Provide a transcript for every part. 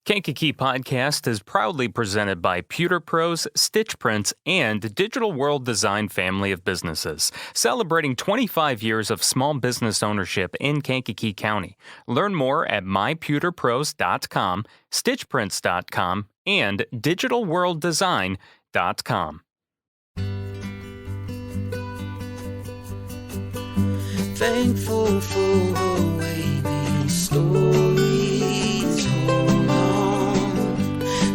Kankakee Podcast is proudly presented by Pewter Pros, Stitch Prints, and Digital World Design family of businesses, celebrating 25 years of small business ownership in Kankakee County. Learn more at mypewterpros.com, stitchprints.com, and digitalworlddesign.com. Thankful for the way these stories hold on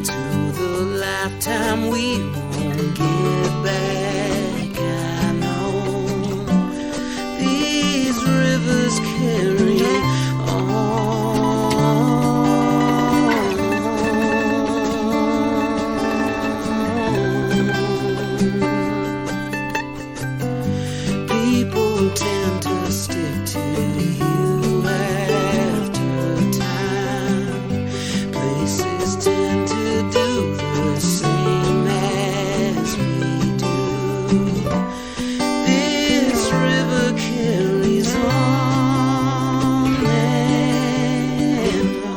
to the lifetime we won't get back. I know these rivers carry on. People tend to stick to you after time. Places tend to do the same as we do. This river carries on and on.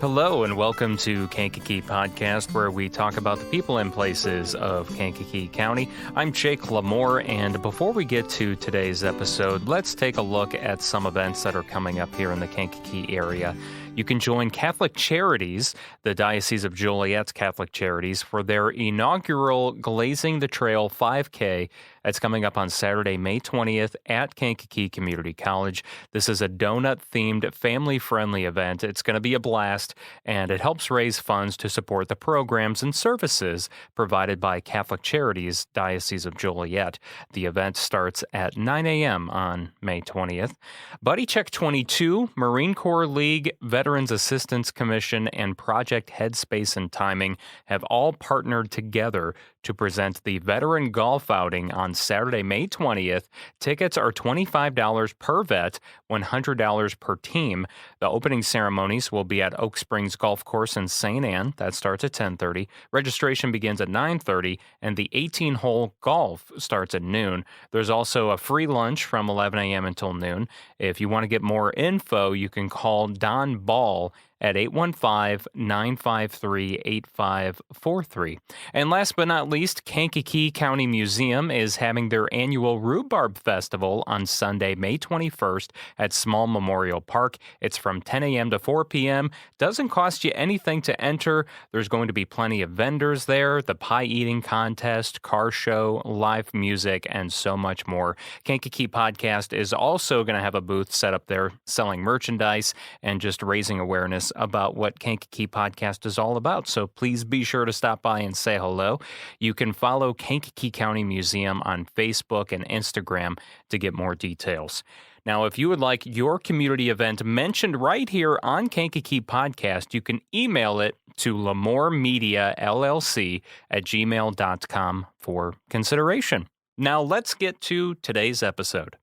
Hello and welcome to Kankakee Podcast, where we talk about the people and places of Kankakee County. I'm Jake LaMore, and before we get to today's episode, let's take a look at some events that are coming up here in the Kankakee area. You can join Catholic Charities, the Diocese of Joliet's Catholic Charities, for their inaugural Glazing the Trail 5K. That's coming up on Saturday, May 20th at Kankakee Community College. This is a donut-themed, family-friendly event. It's going to be a blast, and it helps raise funds to support the programs and services provided by Catholic Charities, Diocese of Joliet. The event starts at 9 a.m. on May 20th. Buddy Check 22, Marine Corps League, Veterans Assistance Commission, and Project Headspace and Timing have all partnered together to present the Veteran Golf Outing on Saturday, May 20th. Tickets are $25 per vet, $100 per team. The opening ceremonies will be at Oak Springs Golf Course in St. Anne. That starts at 10:30. Registration begins at 9:30, and the 18-hole golf starts at noon. There's also a free lunch from 11 a.m. until noon. If you want to get more info, you can call Don Ball at 815-953-8543. And last but not least, Kankakee County Museum is having their annual Rhubarb Festival on Sunday, May 21st at Small Memorial Park. It's from 10 a.m. to 4 p.m. Doesn't cost you anything to enter. There's going to be plenty of vendors there, the pie eating contest, car show, live music, and so much more. Kankakee Podcast is also going to have a booth set up there selling merchandise and just raising awareness about what Kankakee Podcast is all about. So please be sure to stop by and say hello. You can follow Kankakee County Museum on Facebook and Instagram to get more details. Now, if you would like your community event mentioned right here on Kankakee Podcast, you can email it to lamoremediallc@gmail.com for consideration. Now, let's get to today's episode.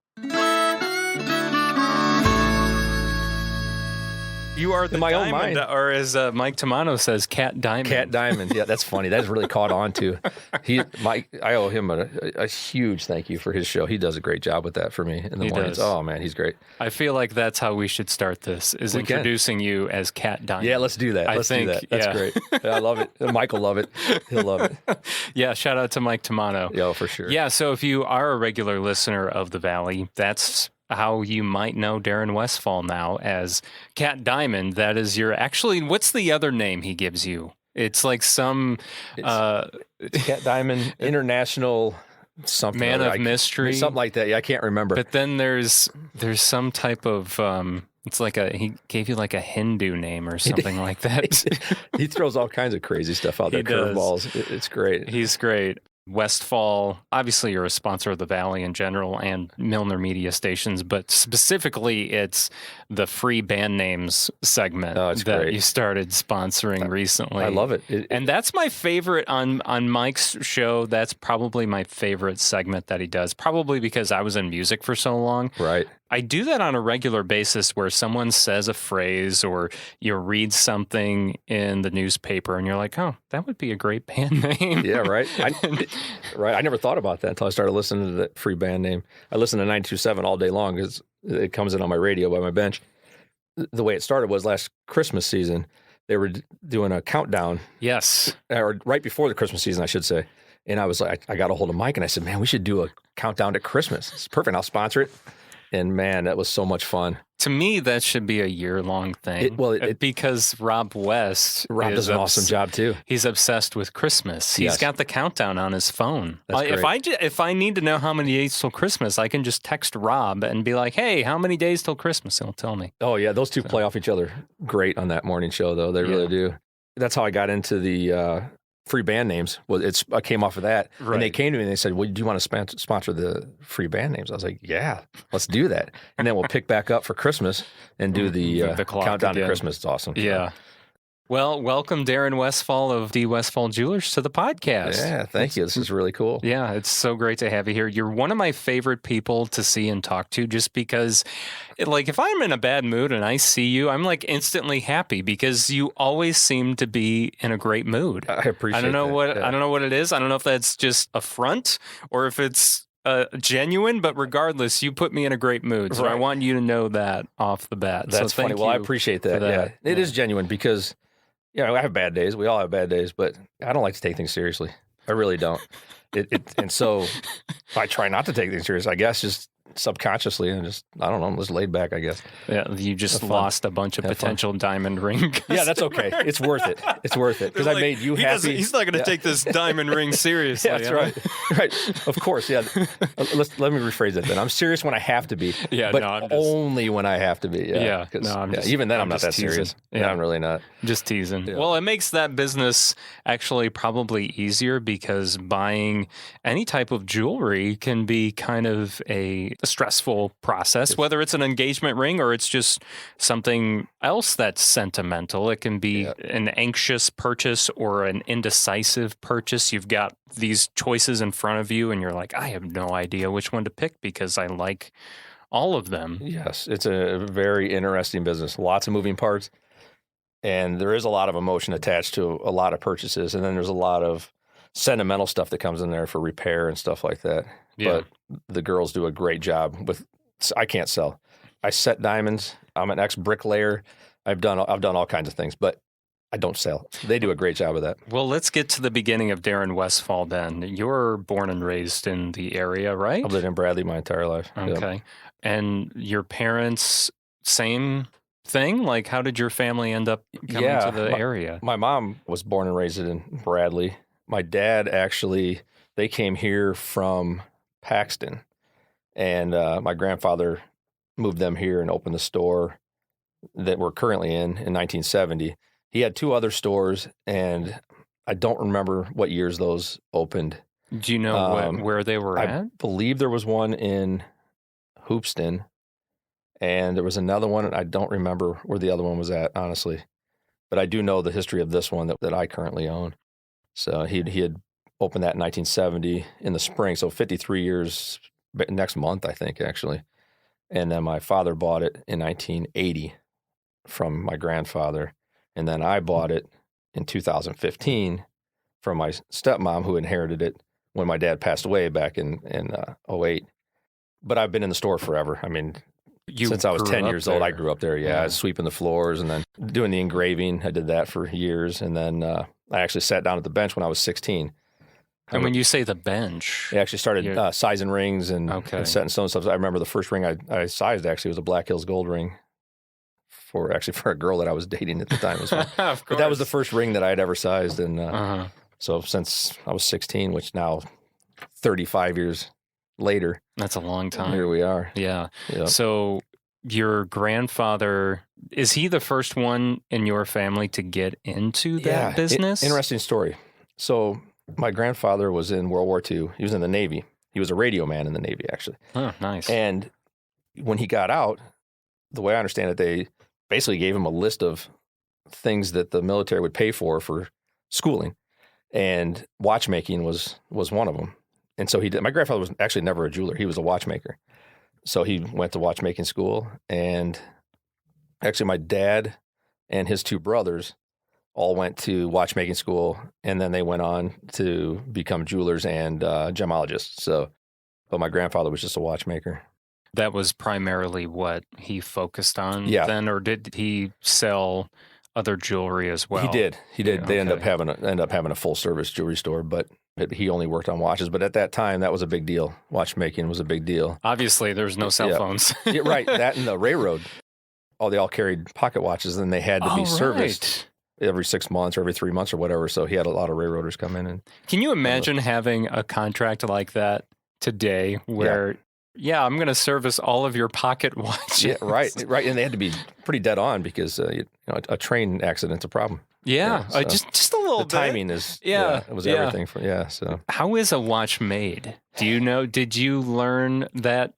You are the my own diamond, mind. or as Mike Tamano says, Cat Diamond. Cat Diamond. Yeah, that's funny. That's really caught on to. I owe him a huge thank you for his show. He does a great job with that for me in the mornings. Does. Oh, man, he's great. I feel like that's how we should start this, is introducing you as Cat Diamond. Yeah, let's do that. Let's do that. That's great. Yeah, I love it. Mike will love it. He'll love it. Yeah, shout out to Mike Tamano. Yeah, for sure. Yeah, so if you are a regular listener of The Valley, that's how you might know Darren Westphal now as Cat Diamond. That is your, actually, what's the other name he gives you? It's like some... It's Cat Diamond International something. Man of Mystery. Something like that. Yeah, I can't remember. But then there's some type of... it's like he gave you like a Hindu name or something like that. He throws all kinds of crazy stuff out there, curveballs. It's great. He's great. Westphal, obviously you're a sponsor of the Valley in general and Milner Media Stations, but specifically it's the free band names segment that great. You started sponsoring recently. I love it. And that's my favorite on Mike's show. That's probably my favorite segment that he does, probably because I was in music for so long. Right. I do that on a regular basis where someone says a phrase or you read something in the newspaper and you're like, oh, that would be a great band name. Yeah, right. I never thought about that until I started listening to the free band name. I listen to 927 all day long because it comes in on my radio by my bench. the way it started was last Christmas season. They were doing a countdown. Yes. Or right before the Christmas season, I should say. And I was like, I got a hold of Mike and I said, man, we should do a countdown to Christmas. It's perfect. I'll sponsor it. And man, that was so much fun. To me, that should be a year-long thing. Because Rob West does an awesome job too. He's obsessed with Christmas. He's got the countdown on his phone. That's great. If I need to know how many days till Christmas, I can just text Rob and be like, "Hey, how many days till Christmas?" He'll tell me. Oh yeah, those two play off each other great on that morning show, though. They really do. That's how I got into the free band names. I came off of that, and they came to me and they said, "Well, do you want to sponsor the free band names?" I was like, "Yeah, let's do that." And then we'll pick back up for Christmas and do the countdown to Christmas. It's awesome. Yeah. Well, welcome Darren Westphal of the Westphal Jewelers to the podcast. Yeah, thank you. This is really cool. Yeah, it's so great to have you here. You're one of my favorite people to see and talk to just because, if I'm in a bad mood and I see you, I'm instantly happy because you always seem to be in a great mood. I appreciate that. I don't know what it is. I don't know if that's just a front or if it's genuine, but regardless, you put me in a great mood. So I want you to know that off the bat. That's funny. Well, I appreciate that. Yeah, it is genuine because I have bad days. We all have bad days, but I don't like to take things seriously. I really don't. And so I try not to take things serious, I guess, just subconsciously and just, I don't know, I'm just laid back, I guess. Yeah, you just lost a bunch of potential diamond ring. Yeah, that's okay. It's worth it. It's worth it because I made you happy. He's not going to take this diamond ring seriously. Yeah, that's right. Right. Of course, yeah. Let me rephrase it then. I'm serious when I have to be, but only when I have to be. Yeah. Even then, I'm not that serious. Yeah, I'm really not. Just teasing. Yeah. Well, it makes that business actually probably easier because buying any type of jewelry can be kind of a stressful process, whether it's an engagement ring or it's just something else that's sentimental. It can be an anxious purchase or an indecisive purchase. You've got these choices in front of you and you're like, I have no idea which one to pick because I like all of them. Yes, it's a very interesting business. Lots of moving parts. And there is a lot of emotion attached to a lot of purchases. And then there's a lot of sentimental stuff that comes in there for repair and stuff like that. Yeah. But the girls do a great job with, I can't sell. I set diamonds. I'm an ex-bricklayer. I've done all kinds of things, but I don't sell. They do a great job of that. Well, let's get to the beginning of Darren Westphal then. You're born and raised in the area, right? I've lived in Bradley my entire life. Okay. Yep. And your parents, same thing? How did your family end up coming to the area? My mom was born and raised in Bradley. My dad actually, they came here from Paxton. And my grandfather moved them here and opened the store that we're currently in 1970. He had two other stores, and I don't remember what years those opened. Do you know where they were at? I believe there was one in Hoopston. And there was another one, and I don't remember where the other one was at, honestly. But I do know the history of this one that I currently own. So he had opened that in 1970 in the spring, so 53 years next month, I think, actually. And then my father bought it in 1980 from my grandfather. And then I bought it in 2015 from my stepmom, who inherited it when my dad passed away back in 08. But I've been in the store forever. I mean, since I was 10 years old, I grew up there. Yeah, I was sweeping the floors and then doing the engraving. I did that for years. And then I actually sat down at the bench when I was 16. And when you say the bench, I actually started sizing rings and setting stone stuff. I remember the first ring I sized actually was a Black Hills gold ring for a girl that I was dating at the time as well. But that was the first ring that I had ever sized. And so since I was 16, which now 35 years later. That's a long time. Here we are. Yeah. So your grandfather, is he the first one in your family to get into that business? Interesting story. So my grandfather was in World War II. He was in the Navy. He was a radio man in the Navy, actually. Oh, nice. And when he got out, the way I understand it, they basically gave him a list of things that the military would pay for schooling. And watchmaking was one of them. And so he did. My grandfather was actually never a jeweler. He was a watchmaker. So he went to watchmaking school. And actually my dad and his two brothers all went to watchmaking school. And then they went on to become jewelers and gemologists. But my grandfather was just a watchmaker. That was primarily what he focused on Yeah. then, or did he sell other jewelry as well? He did. Yeah, They okay. end up having a full service jewelry store, but he only worked on watches. But at that time, that was a big deal. Watchmaking was a big deal. Obviously, there's no cell Yeah. phones. Yeah, right. That and the railroad. They all carried pocket watches, and they had to be serviced every 6 months or every 3 months or whatever. So he had a lot of railroaders come in. And Can you imagine having a contract like that today where, I'm going to service all of your pocket watches? Yeah, right. And they had to be pretty dead on because a train accident's a problem. Yeah, so just a little the bit. timing is, it was everything. So how is a watch made? Do you know? Did you learn that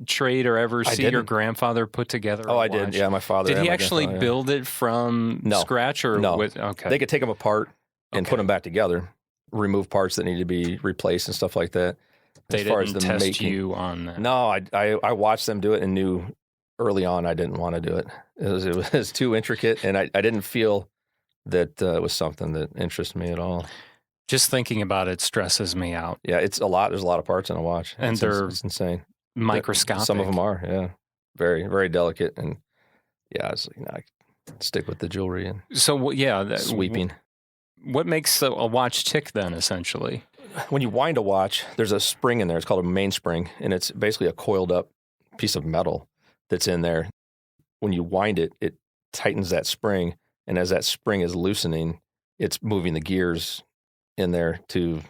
trade or ever see your grandfather put together a watch? did. Yeah, my father. Did and he my actually build it from scratch? Or No. Okay. They could take them apart and put them back together, remove parts that need to be replaced and stuff like that. They didn't test you on that. No, I watched them do it and knew early on I didn't want to do it. It was too intricate, and I didn't feel that it was something that interested me at all. Just thinking about it stresses me out. Yeah, it's a lot. There's a lot of parts in a watch, and it's insane. Microscopic. Some of them are, very, very delicate, and it's like I stick with the jewelry and sweeping. What makes a watch tick then? Essentially, when you wind a watch, there's a spring in there. It's called a mainspring, and it's basically a coiled up piece of metal that's in there. When you wind it, it tightens that spring, and as that spring is loosening, it's moving the gears in there to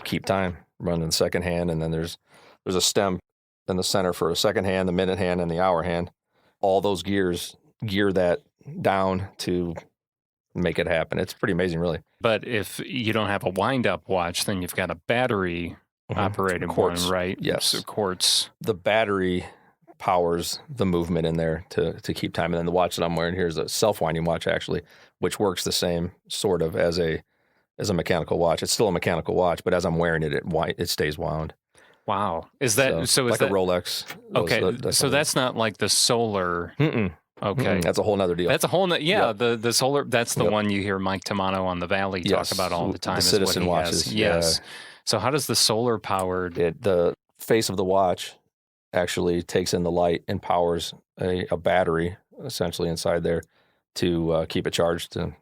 keep time, running the second hand, and then there's a stem in the center for a second hand, the minute hand, and the hour hand. All those gears gear that down to make it happen. It's pretty amazing, really. But if you don't have a wind-up watch, then you've got a battery-operated one, right? Yes. So quartz. The battery powers the movement in there to keep time. And then the watch that I'm wearing here is a self-winding watch, actually, which works the same sort of as a mechanical watch. It's still a mechanical watch, but as I'm wearing it, it stays wound. Wow. Is that so? Is like that a Rolex? Okay, so that's not like the solar. Mm-mm. Okay, Mm-mm. That's a whole nother deal. That's a whole the solar. That's the one you hear Mike Tamano on the Valley talk about all the time. The Citizen watches. Yes. So how does the solar powered? The face of the watch actually takes in the light and powers a battery essentially inside there to keep it charged to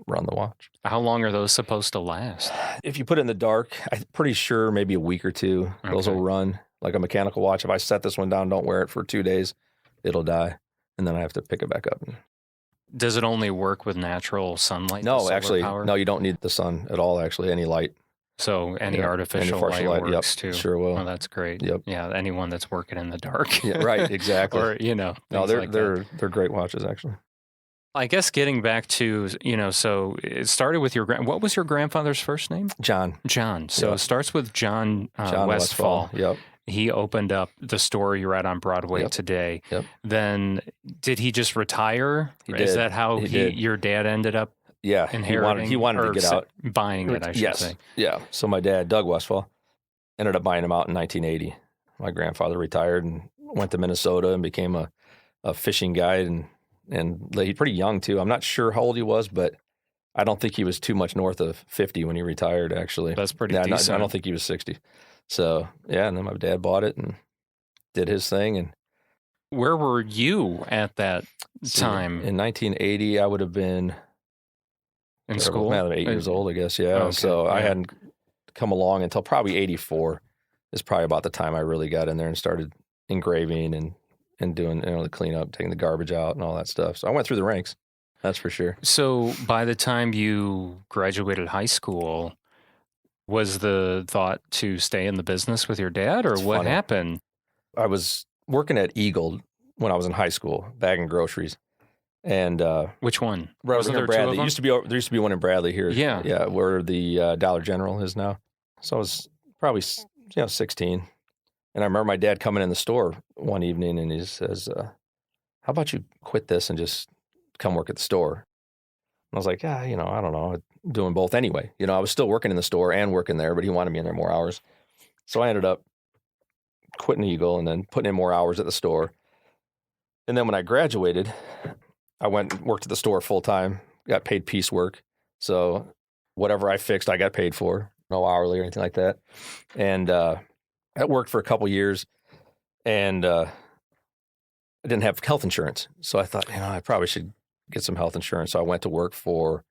run the watch. How long are those supposed to last? If you put it in the dark, I'm pretty sure maybe a week or two. Okay. Those will run like a mechanical watch. If I set this one down, don't wear it for 2 days, it'll die. And then I have to pick it back up. Does it only work with natural sunlight? No, actually, no, you don't need the sun at all, actually, any light. So any artificial light works too? Sure will. Oh, that's great. Yep. Yeah, anyone that's working in the dark. Yeah, right, exactly. Or, no, they're great watches, actually. I guess getting back to, so it started with what was your grandfather's first name? John. So it starts with John Westphal. Yep. He opened up the store you're at on Broadway today. Yep. Then did he just retire? He Is did. that how your dad ended up inheriting? He wanted to get out. Buying it, I should say. Yeah. So my dad, Doug Westphal, ended up buying him out in 1980. My grandfather retired and went to Minnesota and became a fishing guide and he's pretty young too. I'm not sure how old he was, but I don't think he was too much north of 50 when he retired, actually. That's pretty decent. I don't think he was 60. So, and then my dad bought it and did his thing. And where were you at that time? In 1980, I would have been in school. I was 8 years old, I guess. Yeah. Okay. So I hadn't come along until probably 84 is probably about the time I really got in there and started engraving and doing the cleanup, taking the garbage out and all that stuff. So I went through the ranks, that's for sure. So by the time you graduated high school, was the thought to stay in the business with your dad, or what happened? I was working at Eagle when I was in high school, bagging groceries. And which one? Was there Bradley. Two of them? There used to be one in Bradley here. Yeah, where the Dollar General is now. So I was probably 16. And I remember my dad coming in the store one evening and he says, how about you quit this and just come work at the store? And I was like, I don't know, I'm doing both anyway. I was still working in the store and working there, but he wanted me in there more hours. So I ended up quitting Eagle and then putting in more hours at the store. And then when I graduated, I went and worked at the store full time, got paid piecework. So whatever I fixed, I got paid for, no hourly or anything like that. And, that worked for a couple years. And I didn't have health insurance. So I thought, I probably should get some health insurance. So I went to work for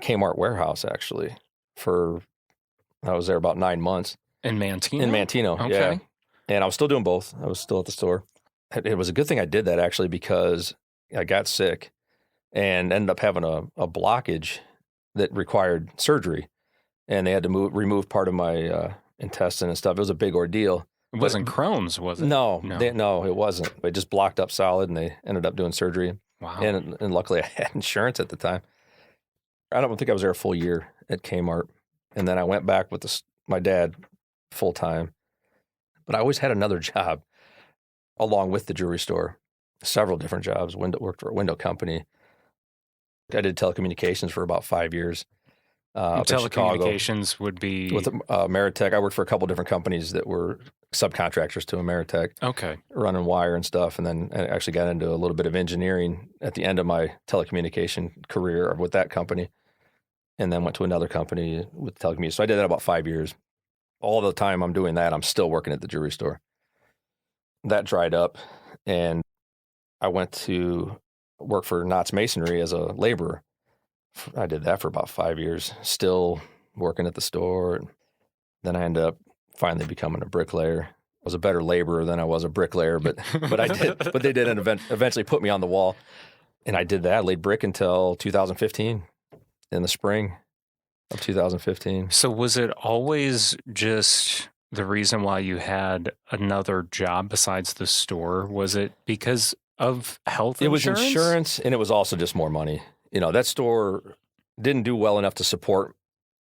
Kmart warehouse, actually, I was there about 9 months. In Manteno? In Manteno, Okay. yeah. And I was still doing both. I was still at the store. It was a good thing I did that, actually, because I got sick and ended up having a blockage that required surgery. And they had to remove part of my intestine and stuff. It was a big ordeal. It wasn't Crohn's, was it? No, it wasn't. It just blocked up solid, and they ended up doing surgery. Wow. And luckily, I had insurance at the time. I don't think I was there a full year at Kmart. And then I went back with my dad full time. But I always had another job along with the jewelry store, several different jobs. Worked for a window company. I did telecommunications for about 5 years. Up in Chicago. Telecommunications would be With Ameritech. I worked for a couple different companies that were subcontractors to Ameritech. Okay. Running wire and stuff. And then I actually got into a little bit of engineering at the end of my telecommunication career with that company. And then went to another company with telecommunications. So I did that about 5 years. All the time I'm doing that, I'm still working at the jewelry store. That dried up, and I went to work for Knott's Masonry as a laborer. I did that for about 5 years, still working at the store. And then I ended up finally becoming a bricklayer. I was a better laborer than I was a bricklayer, but they did eventually put me on the wall. And I did that. I laid brick until 2015, in the spring of 2015. So was it always just the reason why you had another job besides the store? Was it because of health insurance? It was insurance, and it was also just more money. That store didn't do well enough to support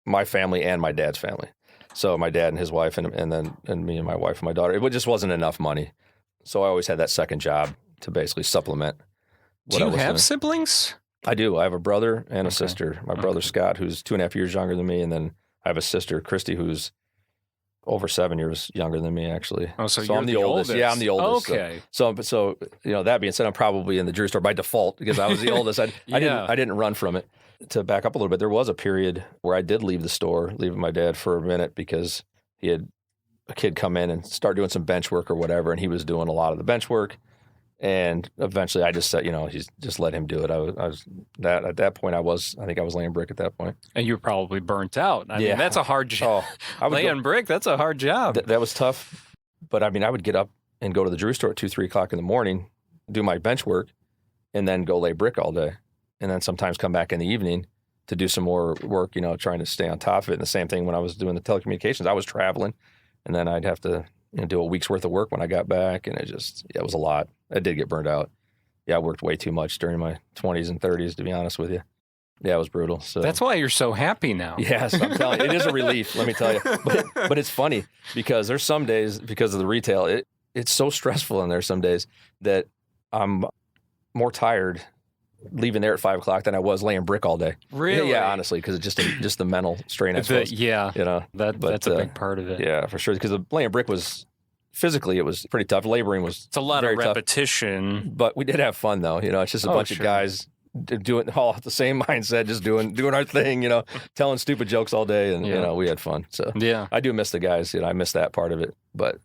my family and my dad's family. So my dad and his wife and me and my wife and my daughter, it just wasn't enough money. So I always had that second job to basically supplement what I was doing. Do you have siblings? I do. I have a brother and a sister. My brother, Scott, who's 2.5 years younger than me. And then I have a sister, Christy, who's over 7 years younger than me, actually. Oh, so you're I'm the oldest. Yeah, I'm the oldest. Okay. So that being said, I'm probably in the jewelry store by default because I was the oldest. I didn't run from it. To back up a little bit, there was a period where I did leave the store, leaving my dad for a minute because he had a kid come in and start doing some bench work or whatever, and he was doing a lot of the bench work. And eventually I just said, he's just let him do it. At that point, I think I was laying brick at that point. And you were probably burnt out. I mean, that's a hard job. Laying brick, that's a hard job. That was tough. But I mean, I would get up and go to the jewelry store at 2-3 o'clock in the morning, do my bench work, and then go lay brick all day. And then sometimes come back in the evening to do some more work, trying to stay on top of it. And the same thing when I was doing the telecommunications, I was traveling, and then I'd have to do a week's worth of work when I got back. And it was a lot. I did get burned out. Yeah, I worked way too much during my 20s and 30s, to be honest with you. Yeah, it was brutal. So that's why you're so happy now. Yes, I'm telling you. It is a relief, let me tell you. But it's funny because there's some days, because of the retail, it's so stressful in there some days that I'm more tired leaving there at 5 o'clock than I was laying brick all day. Really? Yeah, honestly, because it's just the mental strain, I suppose. That's a big part of it. Yeah, for sure. Because the laying brick was, physically, it was pretty tough. Laboring was It's a lot of very tough. Repetition. But we did have fun, though. It's just a bunch of guys doing all the same mindset, just doing our thing, telling stupid jokes all day. And, we had fun. So yeah, I do miss the guys. I miss that part of it. But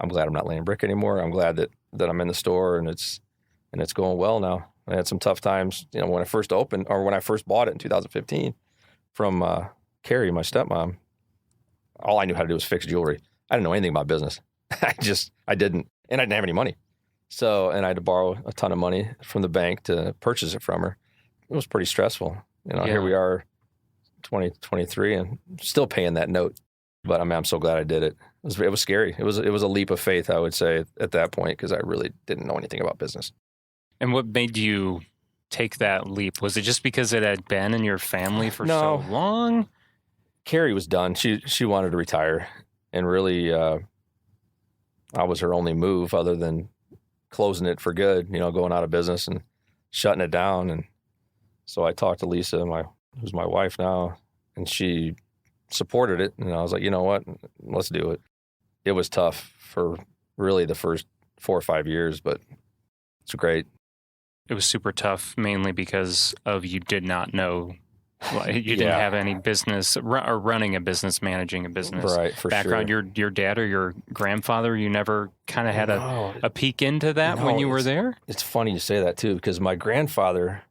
I'm glad I'm not laying brick anymore. I'm glad that I'm in the store and it's going well now. I had some tough times, when I first opened or when I first bought it in 2015 from Carrie, my stepmom. All I knew how to do was fix jewelry. I didn't know anything about business. I didn't, and I didn't have any money. So, and I had to borrow a ton of money from the bank to purchase it from her. It was pretty stressful. Here we are, 2023, and still paying that note. But I'm so glad I did it. It was scary. It was a leap of faith, I would say, at that point, because I really didn't know anything about business. And what made you take that leap? Was it just because it had been in your family for so long? Carrie was done. She wanted to retire, and really, I was her only move other than closing it for good. Going out of business and shutting it down. And so I talked to Lisa, who's my wife now, and she supported it. And I was like, you know what? Let's do it. It was tough for really the first 4 or 5 years, but it's great. It was super tough, mainly because of you did not know Like, you didn't have any business or running a business, managing a business background. Sure. Your dad or your grandfather, you never kind of had a peek into that when you were there? It's funny you say that too, because my grandfather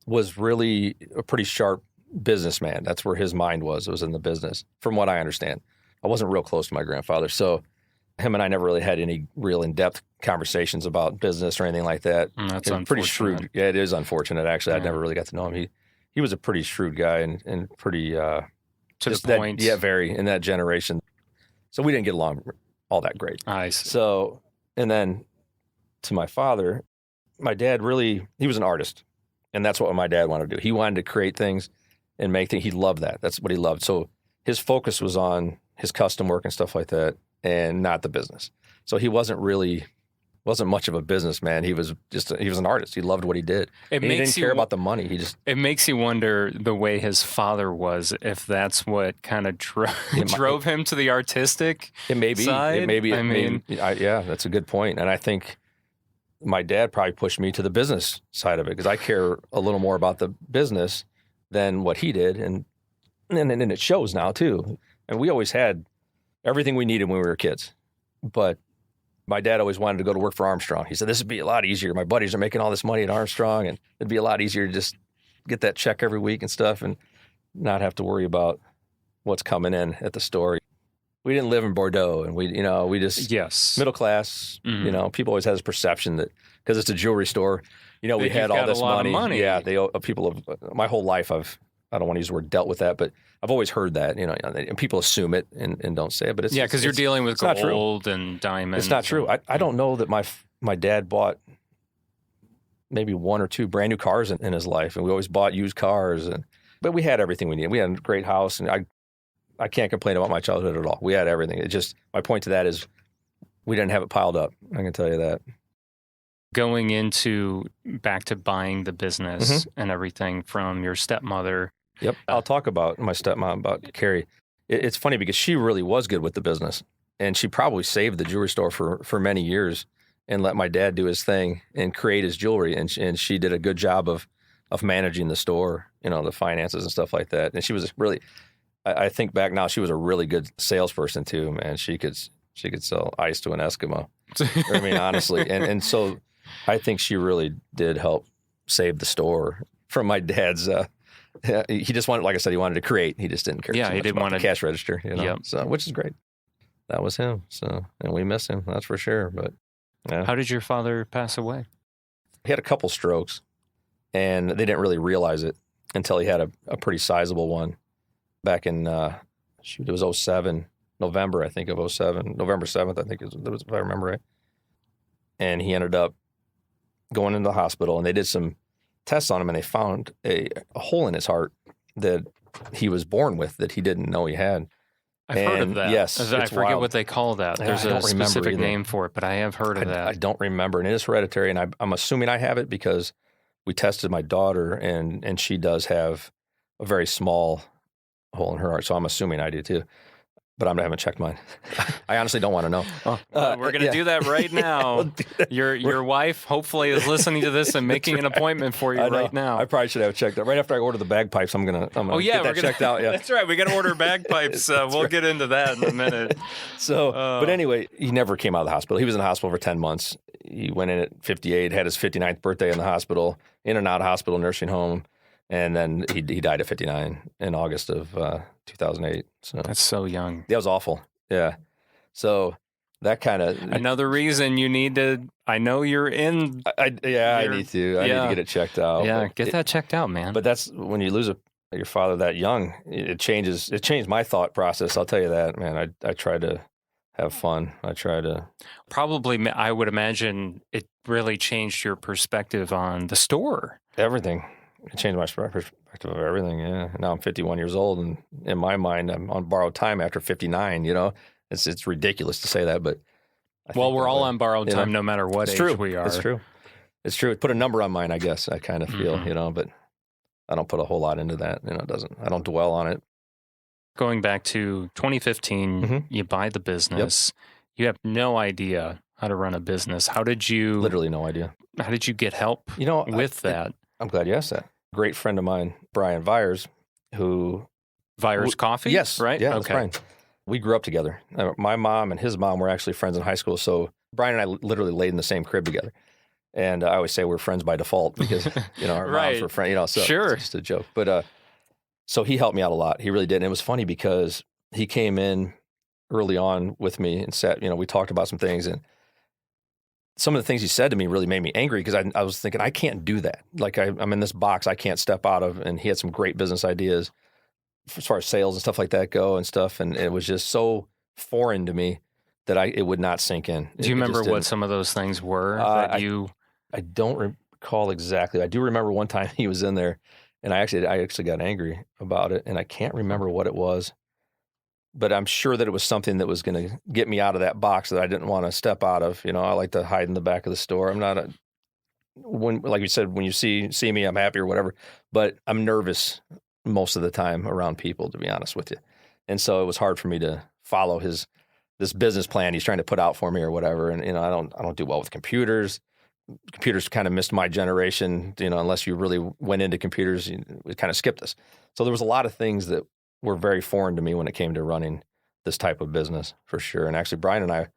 was really a pretty sharp businessman. That's where his mind was. It was in the business, from what I understand. I wasn't real close to my grandfather, so him and I never really had any real in-depth conversations about business or anything like that. That's unfortunate. Pretty shrewd. Yeah, it is unfortunate, actually. I never really got to know him. He was a pretty shrewd guy and pretty... to the point. Very, in that generation. So we didn't get along all that great. I see. So, and then to my father, my dad really, he was an artist. And that's what my dad wanted to do. He wanted to create things and make things. He loved that. That's what he loved. So his focus was on his custom work and stuff like that, and not the business. So he wasn't much of a businessman. He was an artist. He loved what he did. He didn't care about the money. It makes you wonder the way his father was, if that's what kind of drove him to the artistic side. Yeah, that's a good point. And I think my dad probably pushed me to the business side of it, because I care a little more about the business than what he did. And it shows now too. And we always had everything we needed when we were kids. But my dad always wanted to go to work for Armstrong. He said, this would be a lot easier. My buddies are making all this money at Armstrong, and it'd be a lot easier to just get that check every week and stuff and not have to worry about what's coming in at the store. We didn't live in Bordeaux, and we just middle class. Mm-hmm. People always had this perception that because it's a jewelry store, we had all this money. Yeah, my whole life I don't want to use the word dealt with that, but I've always heard that, and people assume it and don't say it. But it's because you're dealing with gold and diamonds. It's not true. I don't know that my dad bought maybe one or two brand new cars in his life, and we always bought used cars. But we had everything we needed. We had a great house, and I can't complain about my childhood at all. We had everything. It just, my point to that is we didn't have it piled up. I can tell you that. Going back to buying the business and everything from your stepmother. Yep. I'll talk about my stepmom, about Carrie. It's funny because she really was good with the business, and she probably saved the jewelry store for many years and let my dad do his thing and create his jewelry. And she did a good job of managing the store, the finances and stuff like that. And she was really, I think back now, she was a really good salesperson too, man. She could sell ice to an Eskimo. Honestly. And so I think she really did help save the store from my dad's, he just wanted, like I said, he wanted to create. He just didn't care. Yeah, he didn't want the cash register, Yep. So, which is great. That was him. So, and we miss him, that's for sure. But yeah. How did your father pass away? He had a couple strokes, and they didn't really realize it until he had a pretty sizable one back in, it was 07, November, I think, of 07. November 7th, I think, if I remember right. And he ended up going into the hospital, and they did some tests on him, and they found a hole in his heart that he was born with that he didn't know he had. I've heard of that. Yes. I forget wild. what they call that. There's a specific name for it, but I have heard of that. I don't remember, and it is hereditary, and I'm assuming I have it because we tested my daughter, and she does have a very small hole in her heart, so I'm assuming I do too. But I haven't checked mine. I honestly don't want to know. We're going to do that right now. Your wife hopefully is listening to this and making an appointment for you right now. I probably should have checked out. Right after I order the bagpipes, I'm gonna get that checked out. Yeah, that's right. We got to order bagpipes. We'll get into that in a minute. So, but anyway, he never came out of the hospital. He was in the hospital for 10 months. He went in at 58, had his 59th birthday in the hospital, in and out of hospital, nursing home. And then he died at 59 in August of 2008. So that's so young. That was awful. Yeah. So that kind of another reason you need to. I know you're in. I need to. I need to get it checked out. Yeah, get that checked out, man. But that's when you lose your father that young. It changes. It changed my thought process. I'll tell you that, man. I try to have fun. I try to. Probably, I would imagine it really changed your perspective on the store. Everything. It changed my perspective of everything, yeah. Now I'm 51 years old, and in my mind, I'm on borrowed time after 59, It's ridiculous to say that, but... we're all on borrowed time no matter what age we are. It's true. It's true. Put a number on mine, I guess, I kind of feel, but I don't put a whole lot into that. I don't dwell on it. Going back to 2015, you buy the business. Yep. You have no idea how to run a business. How did you... Literally no idea. How did you get help with that? I'm glad you asked that. Great friend of mine, Brian Vyers, who Vyers Coffee? Yes, Right? Yeah, that's Okay. Brian. We grew up together. My mom and his mom were actually friends in high school, so Brian and I literally laid in the same crib together. And I always say we're friends by default because our moms Right. were friends. So Sure. it's just a joke. But so he helped me out a lot. He really did. And it was funny because he came in early on with me and sat. We talked about some things, and some of the things he said to me really made me angry because I was thinking I can't do that. Like I'm in this box I can't step out of. And he had some great business ideas as far as sales and stuff like that go and stuff. And it was just so foreign to me that it would not sink in. Do you remember what some of those things were I don't recall exactly. I do remember one time he was in there and I actually got angry about it, and I can't remember what it was, but I'm sure that it was something that was going to get me out of that box that I didn't want to step out of. I like to hide in the back of the store. I'm not like you said, when you see me, I'm happy or whatever, but I'm nervous most of the time around people, to be honest with you. And so it was hard for me to follow this business plan he's trying to put out for me or whatever. And, I don't do well with computers. Computers kind of missed my generation, unless you really went into computers, it kind of skipped us. So there was a lot of things that were very foreign to me when it came to running this type of business, for sure. And actually, Brian and I,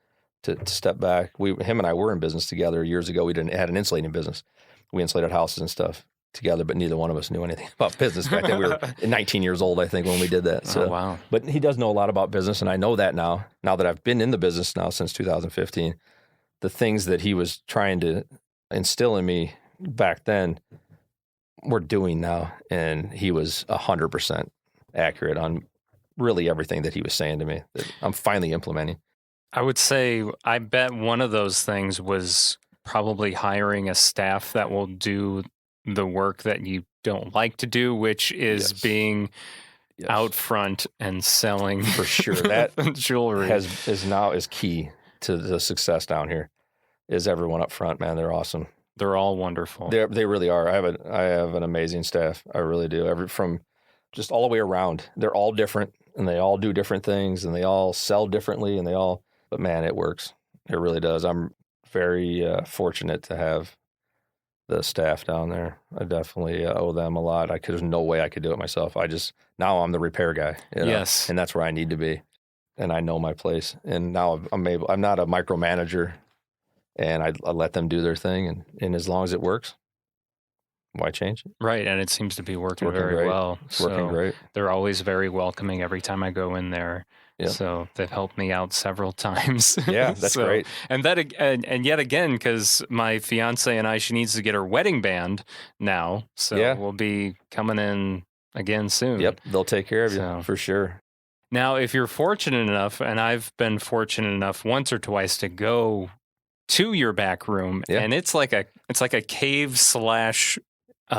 to step back, him and I were in business together years ago. We had an insulating business. We insulated houses and stuff together, but neither one of us knew anything about business back then. We were 19 years old, I think, when we did that. So, oh, wow. But he does know a lot about business, and I know that now that I've been in the business now since 2015, the things that he was trying to instill in me back then, we're doing now. And he was 100% accurate on really everything that he was saying to me that I'm finally implementing. I would say, I bet one of those things was probably hiring a staff that will do the work that you don't like to do, which is being out front and selling. For sure. That jewelry is key to the success down here, is everyone up front, man. They're awesome. They're all wonderful. They really are. I have an amazing staff. I really do. From just all the way around. They're all different, and they all do different things, and they all sell differently, but man, it works. It really does. I'm very fortunate to have the staff down there. I definitely owe them a lot. There's no way I could do it myself. Now I'm the repair guy. Yes. And that's where I need to be. And I know my place. And now I'm not a micromanager, and I let them do their thing. And as long as it works, why change it? Right. And it seems to be working very great. well. It's working great. They're always very welcoming every time I go in there. Yeah. So they've helped me out several times. Yeah, that's great. And yet again, because my fiance and she needs to get her wedding band now. So we'll be coming in again soon. Yep, they'll take care of you for sure. Now, if you're fortunate enough, and I've been fortunate enough once or twice to go to your back room, and it's like a cave /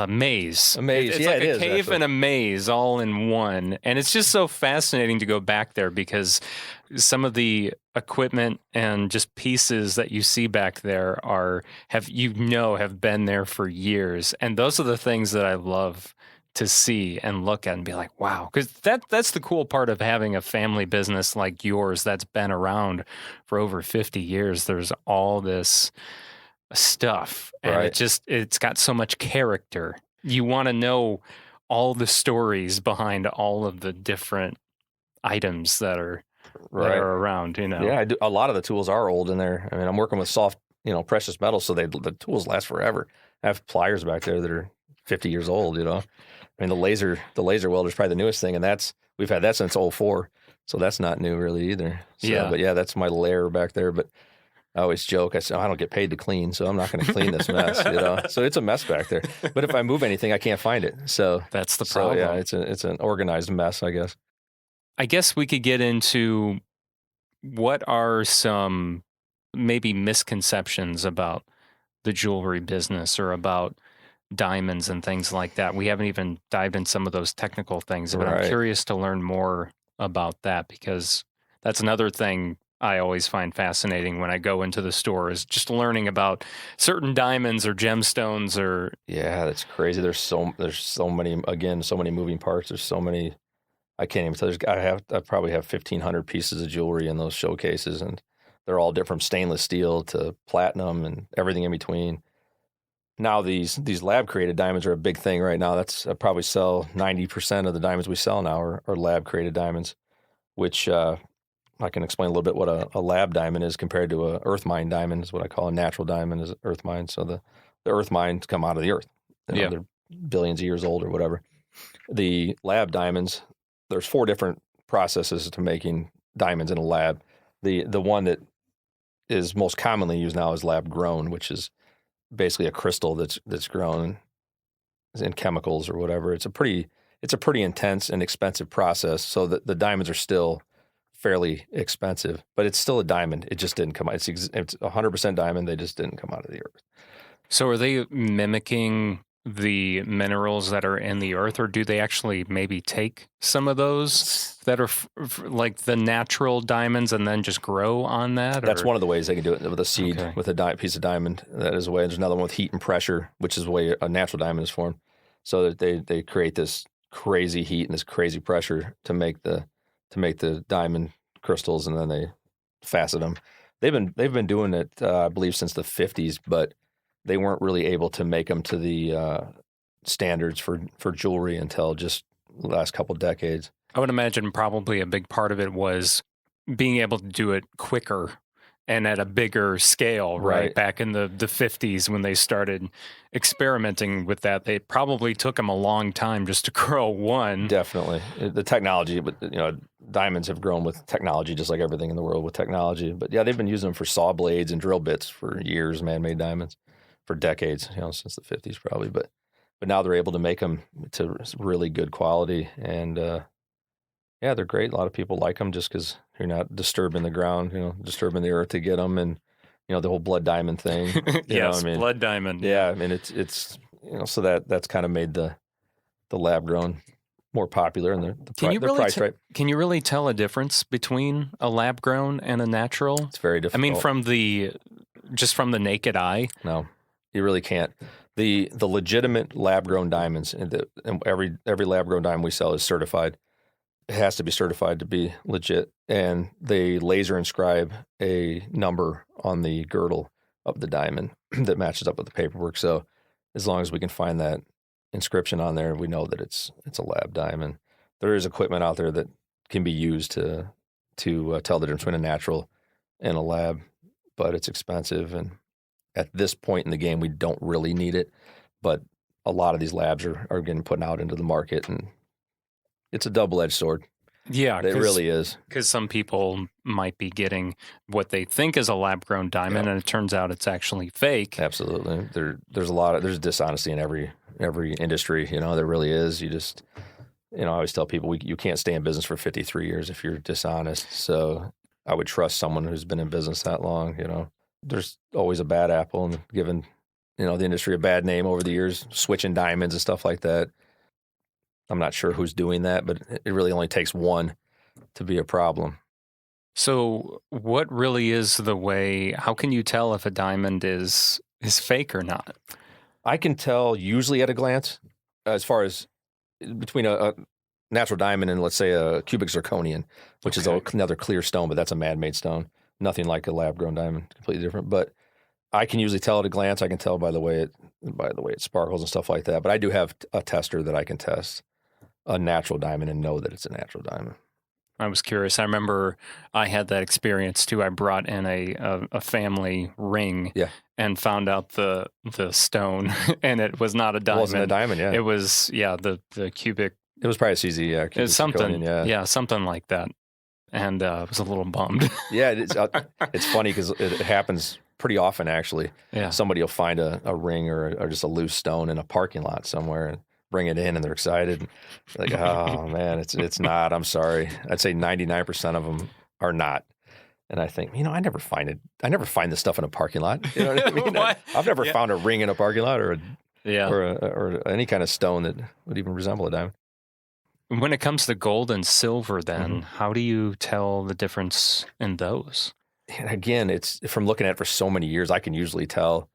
maze. A maze, it's like a cave and a maze all in one. And it's just so fascinating to go back there because some of the equipment and just pieces that you see back there have been there for years. And those are the things that I love to see and look at and be like, wow. Because that's the cool part of having a family business like yours that's been around for over 50 years. There's all this stuff, and it's got so much character. You want to know all the stories behind all of the different items that are around. Yeah, I do. A lot of the tools are old in there. I mean, I'm working with soft, precious metals, so the tools last forever. I have pliers back there that are 50 years old. I mean, the laser welder is probably the newest thing, and we've had that since 2004, so that's not new really either. So, but that's my lair back there. But I always joke, I say, I don't get paid to clean, so I'm not going to clean this mess, So it's a mess back there. But if I move anything, I can't find it. So that's the problem. So, it's an organized mess, I guess. I guess we could get into what are some maybe misconceptions about the jewelry business or about diamonds and things like that. We haven't even dived in some of those technical things, but I'm curious to learn more about that because that's another thing I always find fascinating when I go into the store is just learning about certain diamonds or gemstones or. Yeah, that's crazy. There's so many, again, so many moving parts. There's so many, I can't even tell. I probably have 1,500 pieces of jewelry in those showcases, and they're all different, stainless steel to platinum and everything in between. Now these lab created diamonds are a big thing right now. That's probably sell 90% of the diamonds we sell now are lab created diamonds, which I can explain a little bit what a lab diamond is compared to a earth mine diamond is what I call a natural diamond is earth mine. So the earth mines come out of the earth. They're billions of years old or whatever. The lab diamonds, there's 4 different processes to making diamonds in a lab. The one that is most commonly used now is lab grown, which is basically a crystal that's grown in chemicals or whatever. It's a pretty intense and expensive process. So that the diamonds are still fairly expensive, but it's still a diamond. It just didn't come out. It's 100% diamond. They just didn't come out of the earth. So are they mimicking the minerals that are in the earth, or do they actually maybe take some of those that are like the natural diamonds and then just grow on that? That's one of the ways they can do it with a seed, with a piece of diamond. That is a way. There's another one with heat and pressure, which is the way a natural diamond is formed. So that they create this crazy heat and this crazy pressure to make the diamond crystals, and then they facet them. They've been doing it, I believe, since the 50s, but they weren't really able to make them to the standards for jewelry until just the last couple decades. I would imagine probably a big part of it was being able to do it quicker and at a bigger scale, right? Back in the 50s when they started experimenting with that, they probably took them a long time just to grow one. Definitely. The technology, but diamonds have grown with technology, just like everything in the world with technology. But yeah, they've been using them for saw blades and drill bits for years, man-made diamonds, for decades, since the 50s probably. But now they're able to make them to really good quality. And yeah, they're great. A lot of people like them just because you're not disturbing the ground, disturbing the earth to get them. And, the whole blood diamond thing. Yes, blood diamond. Yeah, I mean, it's so that's kind of made the lab grown more popular, and the price right. Can you really tell a difference between a lab grown and a natural? It's very difficult. I mean, from the naked eye? No, you really can't. The legitimate lab grown diamonds, and every lab grown diamond we sell is certified. It has to be certified to be legit, and they laser inscribe a number on the girdle of the diamond that matches up with the paperwork. So as long as we can find that inscription on there, we know that it's a lab diamond. There is equipment out there that can be used to tell the difference between a natural and a lab, but it's expensive. And at this point in the game, we don't really need it. But a lot of these labs are getting put out into the market, and it's a double-edged sword. Yeah, it really is. Because some people might be getting what they think is a lab-grown diamond, and it turns out it's actually fake. Absolutely. There's dishonesty in every industry. There really is. You just, I always tell people you can't stay in business for 53 years if you're dishonest. So I would trust someone who's been in business that long. There's always a bad apple, and given the industry a bad name over the years, switching diamonds and stuff like that. I'm not sure who's doing that, but it really only takes one to be a problem. So what really is the way, how can you tell if a diamond is fake or not? I can tell usually at a glance, as far as between a natural diamond and, let's say, a cubic zirconian, which is another clear stone, but that's a man-made stone. Nothing like a lab-grown diamond, completely different. But I can usually tell at a glance. I can tell by the way it sparkles and stuff like that. But I do have a tester that I can test a natural diamond and know that it's a natural diamond. I was curious. I remember I had that experience too. I brought in a family ring and found out the stone, and it was not a diamond. It wasn't a diamond, yeah. It was, the cubic. It was probably a CZ, yeah. It was something, something like that. And I was a little bummed. Yeah, it's funny because it happens pretty often, actually. Yeah. Somebody will find a ring or just a loose stone in a parking lot somewhere and bring it in, and they're excited. Like, oh man, it's not. I'm sorry. I'd say 99% of them are not. And I think, I never find it. I never find this stuff in a parking lot. You know what I mean? I've never found a ring in a parking lot or any kind of stone that would even resemble a diamond. When it comes to gold and silver, then how do you tell the difference in those? And again, it's from looking at it for so many years. I can usually tell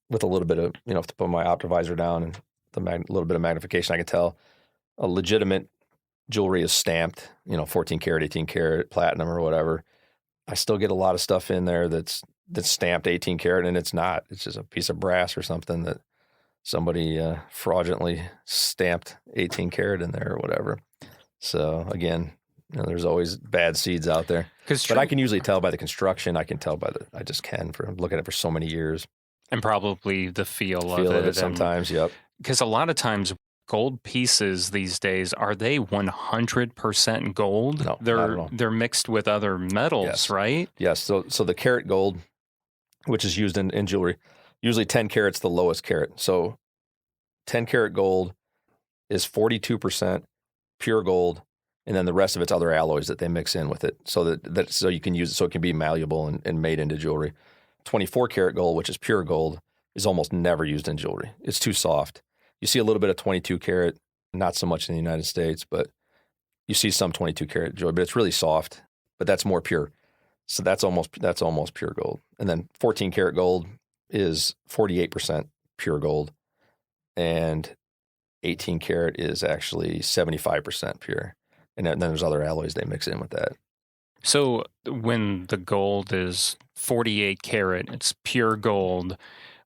with a little bit of, if to put my optivisor down and little bit of magnification, I can tell a legitimate jewelry is stamped, 14 karat, 18 karat, platinum or whatever. I still get a lot of stuff in there that's stamped 18 karat, and it's not. It's just a piece of brass or something that somebody fraudulently stamped 18 karat in there or whatever. So again, there's always bad seeds out there. But I can usually tell by the construction. I can tell I just can for looking at it for so many years. And probably the feel of it sometimes, yep. Because a lot of times gold pieces these days, are they 100% gold? No, not at all. They're mixed with other metals, yes. right? Yes. So the carat gold, which is used in jewelry, usually 10 carat's the lowest carat. So 10 karat gold is 42% pure gold, and then the rest of it's other alloys that they mix in with it, so so you can use it so it can be malleable and made into jewelry. 24 karat gold, which is pure gold, is almost never used in jewelry. It's too soft. You see a little bit of 22 karat, not so much in the United States, but you see some 22 karat jewelry, but it's really soft, but that's more pure. So that's almost pure gold. And then 14 karat gold is 48% pure gold, and 18 karat is actually 75% pure. And then there's other alloys they mix in with that. So when the gold is 48 karat, it's pure gold.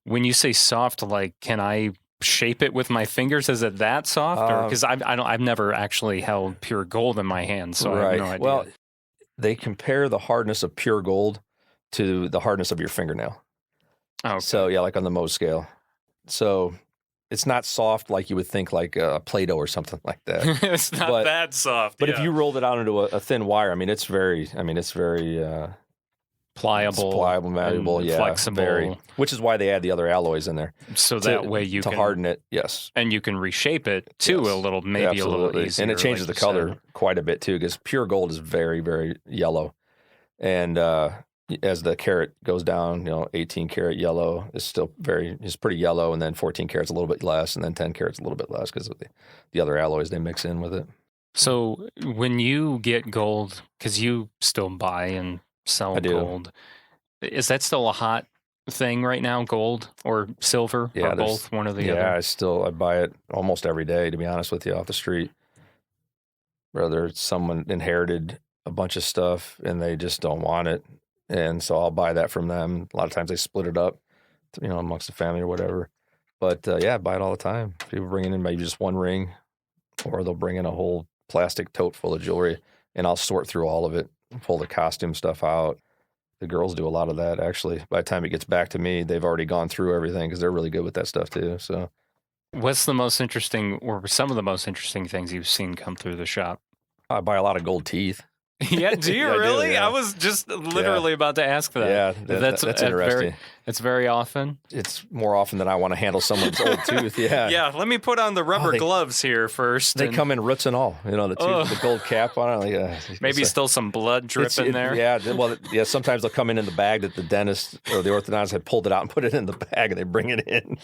When you say soft, like, can I shape it with my fingers? Is it that soft? Because I've never actually held pure gold in my hand, so I have no idea. Well, they compare the hardness of pure gold to the hardness of your fingernail. Okay. So yeah, like on the Mohs scale. So it's not soft like you would think, like Play-Doh or something like that. It's not that soft. But if you rolled it out into a thin wire, it's very pliable, malleable, flexible. Which is why they add the other alloys in there. So that way you can harden it, yes. And you can reshape it too a little, maybe a little easier. And it changes the color quite a bit too, because pure gold is very, very yellow. And as the carat goes down, 18 karat yellow is still pretty yellow, and then 14 karat's a little bit less, and then 10 karat's a little bit less because of the other alloys they mix in with it. So when you get gold, because you still buy and sell gold, is that still a hot thing right now, gold or silver, or both, one or the other? Yeah, I buy it almost every day, to be honest with you, off the street. Whether someone inherited a bunch of stuff and they just don't want it, and so I'll buy that from them. A lot of times they split it up, amongst the family or whatever. But I buy it all the time. People bring in maybe just one ring, or they'll bring in a whole plastic tote full of jewelry, and I'll sort through all of it, pull the costume stuff out. The girls do a lot of that, actually. By the time it gets back to me, they've already gone through everything because they're really good with that stuff too. So, what's the most interesting, or some of the most interesting things you've seen come through the shop? I buy a lot of gold teeth. Yeah, do you really? I do, yeah. I was just literally about to ask that. Yeah, that's interesting. It's very often? It's more often than I want to handle someone's old tooth, yeah. Yeah, let me put on the rubber gloves here first. They come in roots and all, the gold cap on it. Maybe still some blood dripping there. Yeah, sometimes they'll come in the bag that the dentist or the orthodontist had pulled it out and put it in the bag, and they bring it in.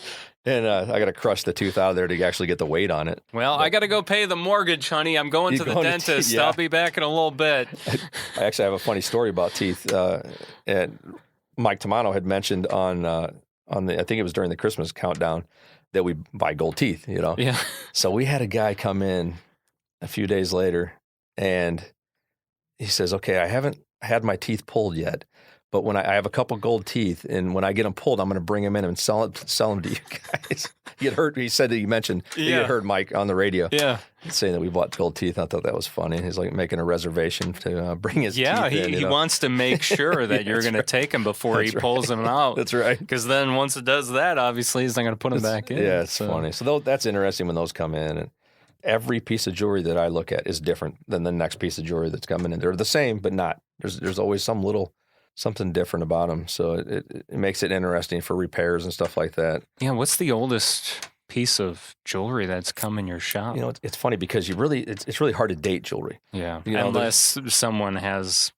And I got to crush the tooth out of there to actually get the weight on it. Well, I got to go pay the mortgage, honey. I'm going to the dentist. I'll be back in a little bit. I actually have a funny story about teeth. And Mike Tamano had mentioned on the, I think it was during the Christmas countdown, that we buy gold teeth, Yeah. So we had a guy come in a few days later, and he says, "Okay, I haven't had my teeth pulled yet, but when I have a couple gold teeth, and when I get them pulled, I'm going to bring them in and sell them to you guys." He said that you mentioned that you had heard Mike on the radio. Yeah. Saying that we bought gold teeth. I thought that was funny. He's like making a reservation to bring his teeth in. Yeah, he wants to make sure that you're going to take them before he pulls them out. That's right. Because then once it does that, obviously he's not going to put them back in. Yeah, it's funny. So that's interesting when those come in. And every piece of jewelry that I look at is different than the next piece of jewelry that's coming in. They're the same, but not. There's always something different about them. So it makes it interesting for repairs and stuff like that. Yeah, what's the oldest piece of jewelry that's come in your shop? It's funny because it's really hard to date jewelry. Yeah, unless someone has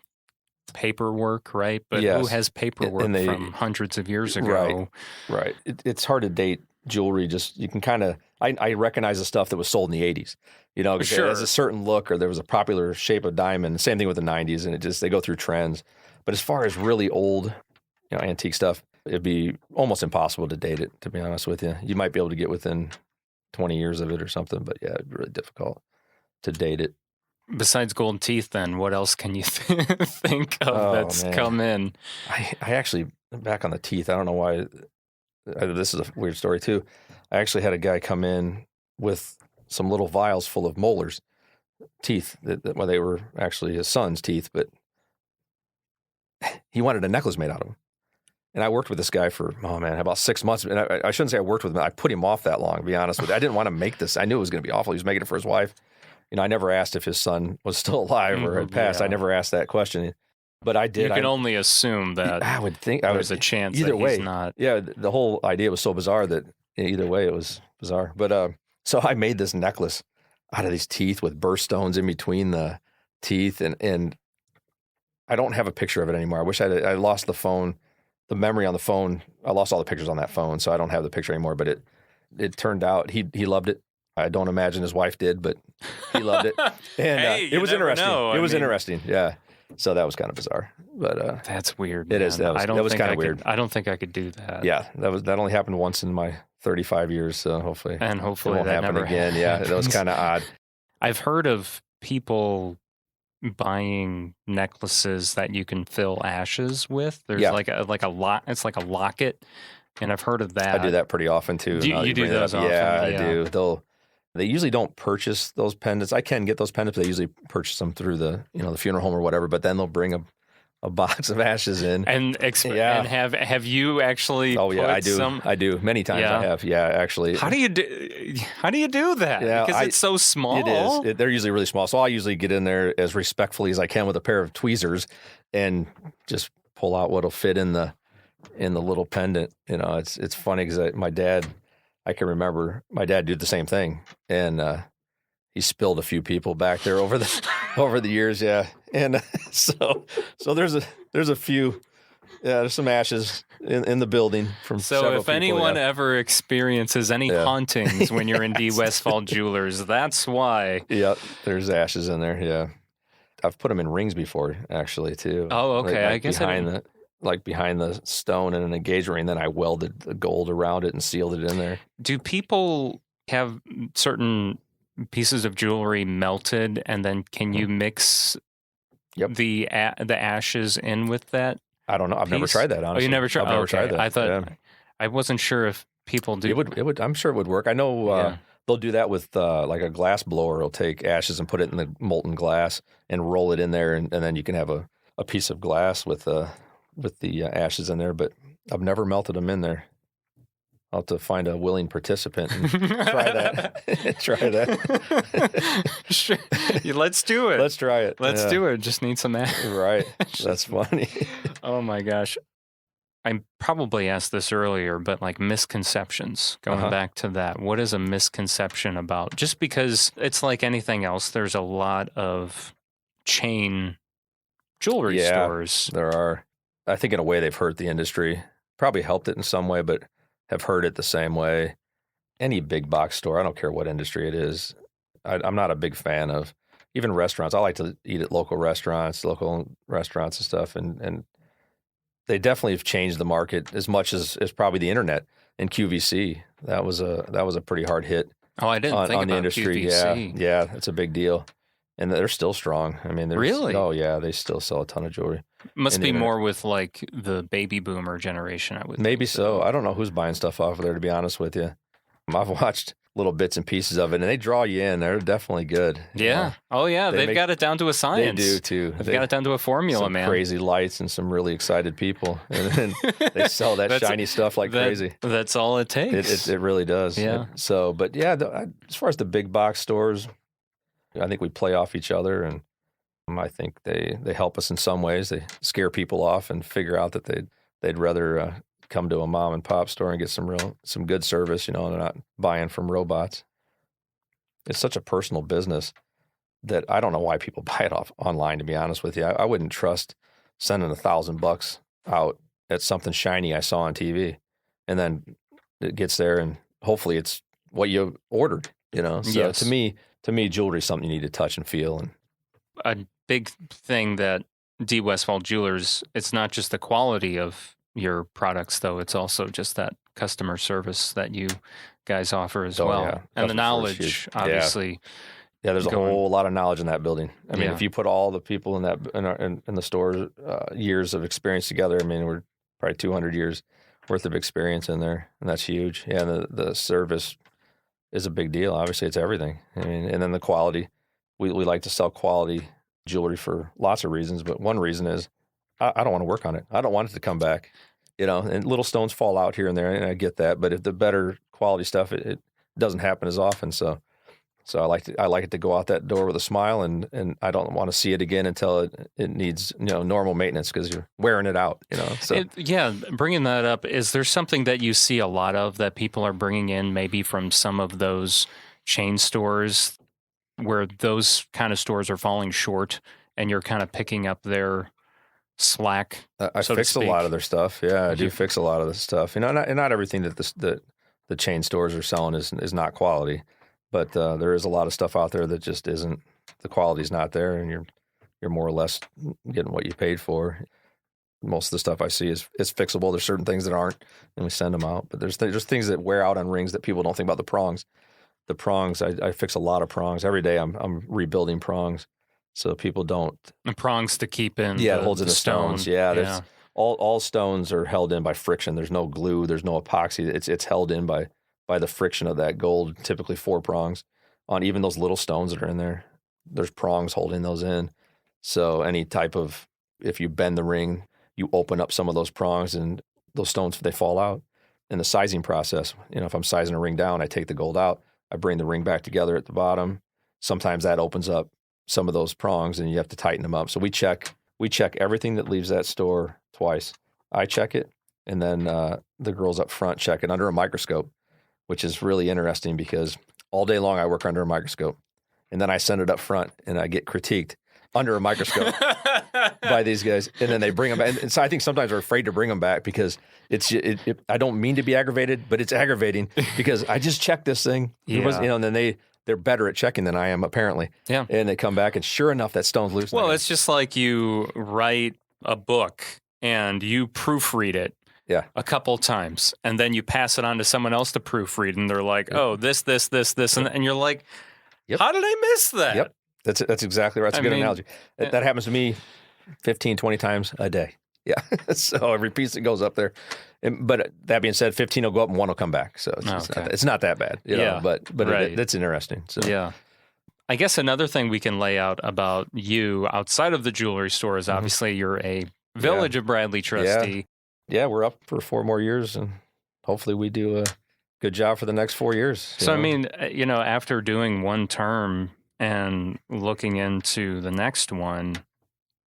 paperwork, right? But who has paperwork from hundreds of years ago? Right. It's hard to date jewelry. Just you can kind of I recognize the stuff that was sold in the 80s. Because it has a certain look, or there was a popular shape of diamond. Same thing with the 90s, and they go through trends. But as far as really old, antique stuff, it'd be almost impossible to date it, to be honest with you. You might be able to get within 20 years of it or something, but it'd be really difficult to date it. Besides gold teeth, then, what else can you think of that's come in? I actually, back on the teeth, I don't know why this is a weird story too. I actually had a guy come in with some little vials full of molars, teeth, well, they were actually his son's teeth, but he wanted a necklace made out of them. And I worked with this guy for, about 6 months. And I shouldn't say I worked with him. I put him off that long, to be honest with you. I didn't want to make this. I knew it was going to be awful. He was making it for his wife. I never asked if his son was still alive or had passed. I never asked that question. But I did. You can only assume that I would think there's a chance either that way, he's not. Yeah, the whole idea was so bizarre that either way it was bizarre. But so I made this necklace out of these teeth with birthstones in between the teeth. And I don't have a picture of it anymore. I wish I lost the phone. The memory on the phone, I lost all the pictures on that phone, so I don't have the picture anymore. But it turned out he loved it. I don't imagine his wife did, but he loved it. And hey, it was interesting. Know. It was interesting, yeah. So that was kind of bizarre. But that's weird. It is. That was kind of weird. I don't think I could do that. Yeah, that only happened once in my 35 years, so hopefully it won't that happen again. Yeah, that was kind of odd. I've heard of people buying necklaces that you can fill ashes with. There's like a lot. It's like a locket, and I've heard of that. I do that pretty often too. You do those often? Yeah, I do. They usually don't purchase those pendants. I can get those pendants, but they usually purchase them through the funeral home or whatever. But then they'll bring a box of ashes in. And have you actually? Oh yeah, I do. Some... I do many times. Yeah. I have. Yeah, actually. How do you do that? Yeah, because it's so small. It is. They're usually really small. So I usually get in there as respectfully as I can with a pair of tweezers and just pull out what'll fit in the little pendant. It's funny because I can remember my dad did the same thing, and he spilled a few people back there over the years. Yeah, and so there's a few. Yeah, there's some ashes in the building from several if anyone people, ever experiences any hauntings when you're in D. Westphal Jewelers, that's why. Yeah, there's ashes in there. Yeah, I've put them in rings before, actually, too. Oh, okay. I guess behind the stone in an engagement ring. Then I welded the gold around it and sealed it in there. Do people have certain pieces of jewelry melted, and then can you mix the ashes in with that? I don't know. I've never tried that, honestly. Oh, you never tried? I've never tried that. I thought I wasn't sure if people do. It would. I'm sure it would work. I know they'll do that with like a glass blower. It'll take ashes and put it in the molten glass and roll it in there, and then you can have a piece of glass with the ashes in there. But I've never melted them in there. I'll have to find a willing participant and try that. Try that. Sure. Let's do it. Let's try it. Let's do it. Just need some ashes. Right. That's funny. Oh my gosh. I probably asked this earlier, but like misconceptions, going back to that, what is a misconception about? Just because it's like anything else, there's a lot of chain jewelry stores. There are. I think in a way they've hurt the industry, probably helped it in some way, but have hurt it the same way. Any big box store, I don't care what industry it is, I'm not a big fan of. Even restaurants, I like to eat at local restaurants and stuff, and they definitely have changed the market as much as probably the internet and QVC. That was a pretty hard hit. Oh, I didn't think on about the industry. QVC. Yeah, it's a big deal, and they're still strong. I mean, really? Oh yeah, they still sell a ton of jewelry. Must be more with like the baby boomer generation, I would Maybe think so. I don't know who's buying stuff off of there, to be honest with you. I've watched little bits and pieces of it, and they draw you in. They're definitely good. Yeah. Oh, yeah. They've got it down to a science. They do, too. They've got it down to a formula, man. Crazy lights and some really excited people. And then they sell that shiny stuff like crazy. That's all it takes. It really does. Yeah. But yeah, as far as the big box stores, I think we play off each other, and I think they help us in some ways. They scare people off and figure out that they'd rather come to a mom and pop store and get some good service, and they're not buying from robots. It's such a personal business that I don't know why people buy it off online, to be honest with you. I wouldn't trust sending $1,000 out at something shiny I saw on TV, and then it gets there and hopefully it's what you ordered, So yes. to me, jewelry is something you need to touch and feel. And a big thing that D. Westphal Jewelers, it's not just the quality of your products, though. It's also just that customer service that you guys offer as well. Yeah. And the knowledge, obviously. Yeah, there's a whole lot of knowledge in that building. I mean, if you put all the people in the stores, years of experience together, I mean, we're probably 200 years worth of experience in there, and that's huge. Yeah, the service is a big deal. Obviously, it's everything. I mean, and then the quality. We like to sell quality jewelry for lots of reasons, but one reason is I don't want to work on it. I don't want it to come back. And little stones fall out here and there, and I get that. But if the better quality stuff, it doesn't happen as often. So I like it to go out that door with a smile, and I don't want to see it again until it needs normal maintenance because you're wearing it out. So bringing that up, is there something that you see a lot of that people are bringing in maybe from some of those chain stores where those kind of stores are falling short, and you're kind of picking up their slack? I fix a lot of their stuff. Yeah, I do fix a lot of the stuff. Not everything that the chain stores are selling is not quality. But there is a lot of stuff out there that just isn't. The quality's not there, and you're more or less getting what you paid for. Most of the stuff I see is fixable. There's certain things that aren't, and we send them out. But there's things that wear out on rings that people don't think about. The prongs, I fix a lot of prongs every day. I'm rebuilding prongs, so people don't. And prongs to keep in. Yeah, it holds in the stones. Yeah. All stones are held in by friction. There's no glue. There's no epoxy. It's held in by the friction of that gold, typically 4 prongs on even those little stones that are in there. There's prongs holding those in. So if you bend the ring, you open up some of those prongs and those stones, they fall out. In the sizing process, if I'm sizing a ring down, I take the gold out, I bring the ring back together at the bottom. Sometimes that opens up some of those prongs and you have to tighten them up. So we check everything that leaves that store twice. I check it, and then the girls up front check it under a microscope, which is really interesting because all day long I work under a microscope, and then I send it up front and I get critiqued under a microscope by these guys, and then they bring them back. And so I think sometimes we're afraid to bring them back because I don't mean to be aggravated, but it's aggravating because I just checked this thing. Yeah. And then they're better at checking than I am apparently. Yeah. And they come back and sure enough, that stone's loose. Well, it's just like you write a book and you proofread it. Yeah. A couple times, and then you pass it on to someone else to proofread, and they're like, "Oh, this," and you're like, yep. How did I miss that? Yep, that's exactly right. That's a good analogy. That happens to me 15, 20 times a day. Yeah, so every piece that goes up there. But that being said, 15 will go up and 1 will come back. So it's not that bad. But right. That's interesting. So. Yeah. I guess another thing we can lay out about you outside of the jewelry store is obviously you're a Village of Bradley trustee. Yeah, we're up for 4 more years, and hopefully we do a good job for the next 4 years. So, I mean, after doing one term and looking into the next one,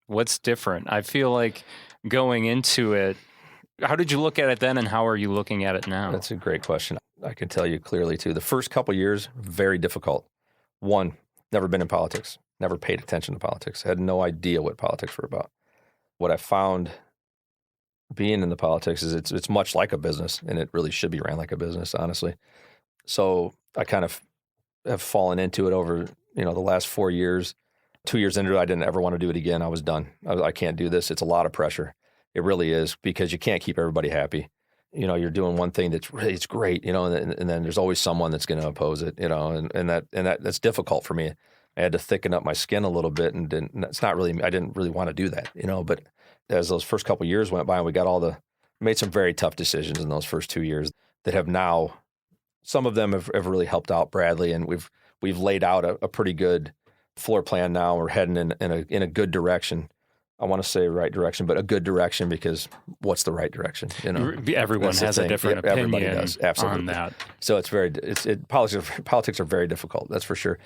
what's different? I feel like going into it, how did you look at it then, and how are you looking at it now? That's a great question. I can tell you clearly, too. The first couple years, very difficult. One, never been in politics, never paid attention to politics, had no idea what politics were about. What I found being in the politics is it's much like a business, and it really should be ran like a business, honestly. So I kind of have fallen into it over, the last 4 years. 2 years into it, I didn't ever want to do it again. I was done. I can't do this. It's a lot of pressure. It really is, because you can't keep everybody happy. You're doing one thing it's great, and then there's always someone that's going to oppose it, and that's difficult for me. I had to thicken up my skin a little bit, and I didn't really want to do that, but as those first couple of years went by, and we made some very tough decisions in those first 2 years that have now, some of them have really helped out Bradley, and we've laid out a pretty good floor plan now. We're heading in a good direction. I want to say right direction, but a good direction, because what's the right direction? Everyone has a different opinion. Everybody does, absolutely. On that. So politics are very difficult. That's for sure.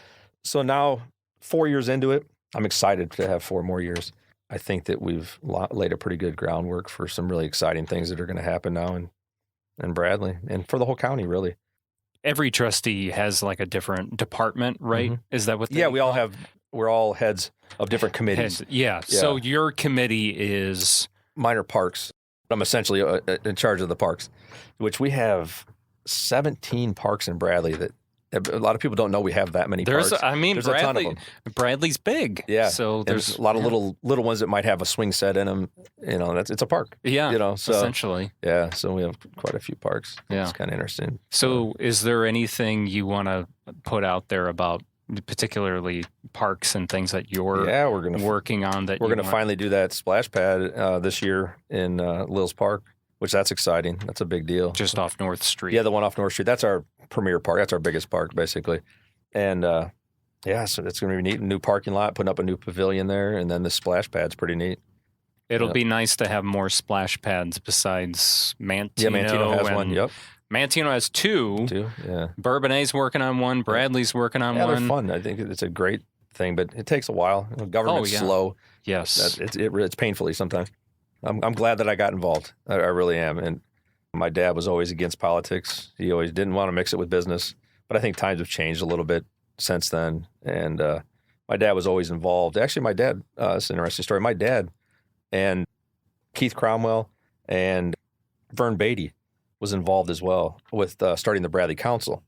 So now 4 years into it, I'm excited to have 4 more years. I think that we've laid a pretty good groundwork for some really exciting things that are going to happen now in Bradley and for the whole county, really. Every trustee has like a different department, right? Mm-hmm. Is that what? Yeah, we're all heads of different committees. Yeah. So your committee is minor parks. I'm essentially in charge of the parks, which we have 17 parks in Bradley that a lot of people don't know we have that many parks. There's a ton of them. Bradley's big. Yeah. So there's a lot of little ones that might have a swing set in them. It's a park. Yeah. So, essentially. Yeah. So we have quite a few parks. Yeah. It's kind of interesting. So is there anything you want to put out there about particularly parks and things that you're working on? We're going to finally do that splash pad this year in Lills Park. which that's exciting. That's a big deal. Just off North Street. Yeah, the one off North Street. That's our premier park. That's our biggest park, basically. And so it's going to be neat. A new parking lot, putting up a new pavilion there, and then the splash pad's pretty neat. It'll be nice to have more splash pads besides Mantino. Yeah, Mantino has one. Yep. Mantino has two. Yeah. Bourbonnet's working on one. Bradley's working on one. Yeah, they're fun. I think it's a great thing, but it takes a while. Government's slow. Yes. It's painfully sometimes. I'm glad that I got involved. I really am. And my dad was always against politics. He always didn't want to mix it with business. But I think times have changed a little bit since then. And my dad was always involved. Actually, my dad, it's an interesting story. My dad and Keith Cromwell and Vern Beatty was involved as well with starting the Bradley Council,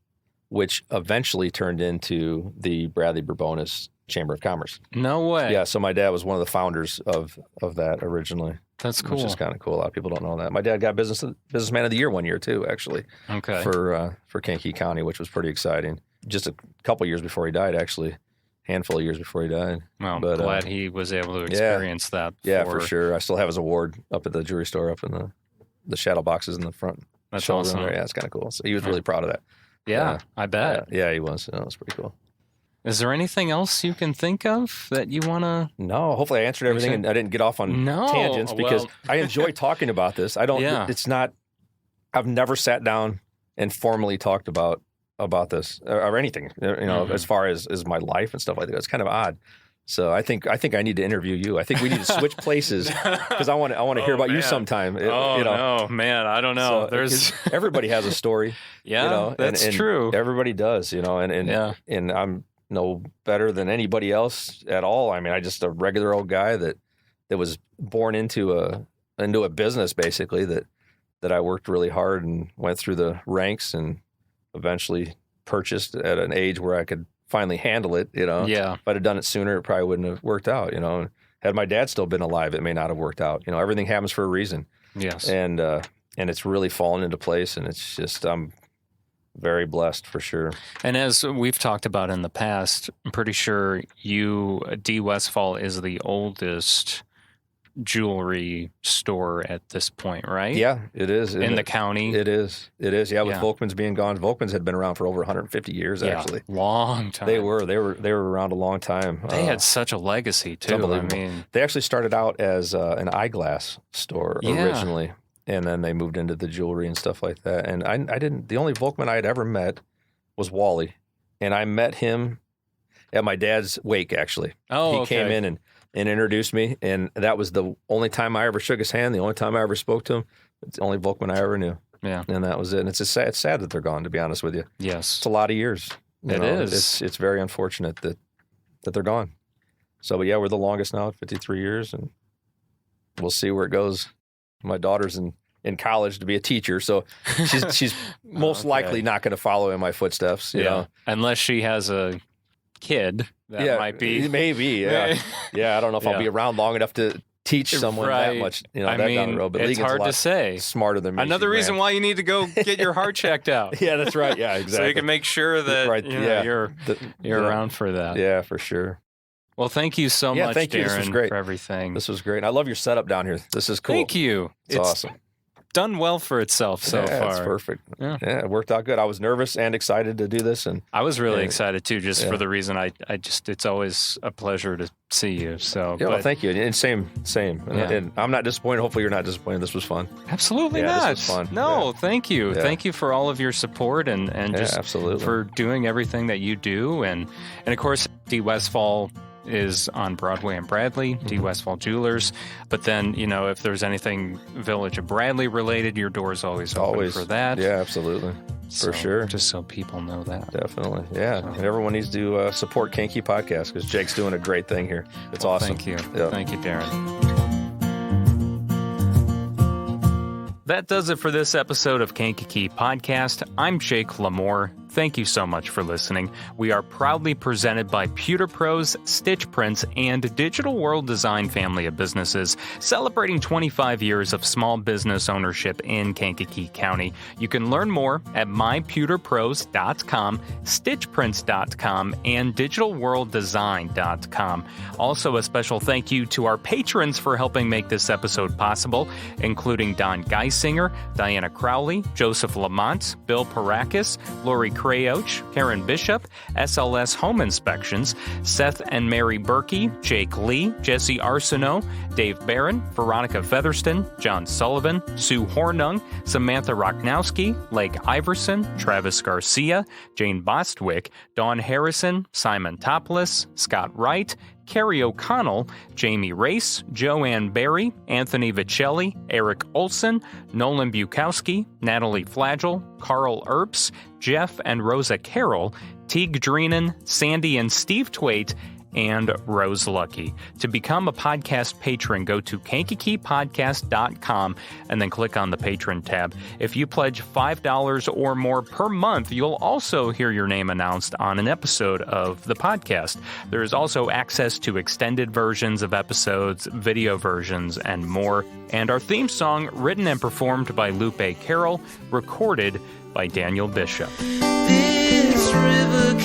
which eventually turned into the Bradley Bourbonis Chamber of Commerce. No way. Yeah, so my dad was one of the founders of that originally. That's cool. Which is kind of cool. A lot of people don't know that. My dad got Businessman of the Year one year too, actually. Okay. For Kankakee County, which was pretty exciting. Just a couple years before he died, actually. Handful of years before he died. Well, I'm glad he was able to experience that. Yeah, for sure. I still have his award up at the jewelry store, up in the shadow boxes in the front. That's awesome. There. Yeah, it's kind of cool. So he was really proud of that. Yeah, I bet. Yeah, he was. That was pretty cool. Is there anything else you can think of that you want to? No, hopefully I answered everything and I didn't get off on tangents because I enjoy talking about this. I don't, it's not, I've never sat down and formally talked about this or anything, as far as my life and stuff like that. It's kind of odd. So I think I need to interview you. I think we need to switch places because I want to hear about you sometime. No, man, I don't know. So, everybody has a story. That's true. Everybody does, and I'm no better than anybody else at all. I mean, I just a regular old guy that was born into a business basically that I worked really hard and went through the ranks and eventually purchased at an age where I could finally handle it, Yeah. If I'd have done it sooner, it probably wouldn't have worked out, Had my dad still been alive, it may not have worked out. Everything happens for a reason. Yes. And it's really fallen into place, and it's just, I'm very blessed for sure. And as we've talked about in the past, I'm pretty sure D. Westphal is the oldest jewelry store at this point, right? Yeah, it is. In the county? It is. Yeah, with Volkmann's being gone. Volkmann's had been around for over 150 years, actually. Long time. They were around a long time. They had such a legacy, too. I mean, they actually started out as an eyeglass store originally, and then they moved into the jewelry and stuff like that. And the only Volkmann I had ever met was Wally, and I met him at my dad's wake, actually. Oh, He came in and introduced me, and that was the only time I ever shook his hand, the only time I ever spoke to him. It's the only Volkmann I ever knew. Yeah. And that was it. And it's sad that they're gone, to be honest with you. Yes. It's a lot of years. It is. It's very unfortunate that they're gone. So, but yeah, we're the longest now at 53 years, and we'll see where it goes. My daughter's in college to be a teacher, so she's most likely not going to follow in my footsteps, you know. Unless she has a kid. That might be. Maybe, yeah. I don't know if I'll be around long enough to teach someone that much, down the road. But it's hard to say. Smarter than me. Another reason why you need to go get your heart checked out. Yeah, that's right. Yeah, exactly. So you can make sure that you're around for that. Yeah, for sure. Well, thank you so much, thank you. Darren, this was great. for everything. This was great. I love your setup down here. This is cool. Thank you. It's awesome. Done well for itself so far. It's perfect. Yeah, it worked out good. I was nervous and excited to do this, and I was really excited too, just for the reason I just it's always a pleasure to see you. So well, thank you. And same. And I'm not disappointed. Hopefully, you're not disappointed. This was fun. Absolutely not. This was fun. No, thank you. Thank you for all of your support and just absolutely for doing everything that you do. And of course, D. Westphal is on Broadway and Bradley, D. Westphal Jewelers. But then, if there's anything Village of Bradley related, your door's always open for that. Yeah, absolutely. For sure. Just so people know that. Definitely. Yeah. So. And everyone needs to support Kankakee Podcast because Jake's doing a great thing here. It's awesome. Thank you. Yeah. Thank you, Darren. That does it for this episode of Kankakee Podcast. I'm Jake LaMore. thank you so much for listening. We are proudly presented by Pewter Pros, Stitch Prints, and Digital World Design family of businesses, celebrating 25 years of small business ownership in Kankakee County. You can learn more at mypewterpros.com, stitchprints.com, and digitalworlddesign.com. Also, a special thank you to our patrons for helping make this episode possible, including Don Geisinger, Diana Crowley, Joseph Lamont, Bill Parakis, Lori Crayoch, Karen Bishop, SLS Home Inspections, Seth and Mary Berkey, Jake Lee, Jesse Arsenault, Dave Barron, Veronica Featherston, John Sullivan, Sue Hornung, Samantha Rocknowski, Lake Iverson, Travis Garcia, Jane Bostwick, Dawn Harrison, Simon Topless, Scott Wright, Carrie O'Connell, Jamie Race, Joanne Berry, Anthony Vicelli, Eric Olson, Nolan Bukowski, Natalie Flagel, Carl Earps, Jeff and Rosa Carroll, Teague Dreenan, Sandy and Steve Twait, and Rose Lucky. To become a podcast patron, go to kankakeepodcast.com and then click on the Patron tab. If you pledge $5 or more per month, you'll also hear your name announced on an episode of the podcast. There is also access to extended versions of episodes, video versions, and more. And our theme song, written and performed by Lupe Carroll, recorded by Daniel Bishop. This river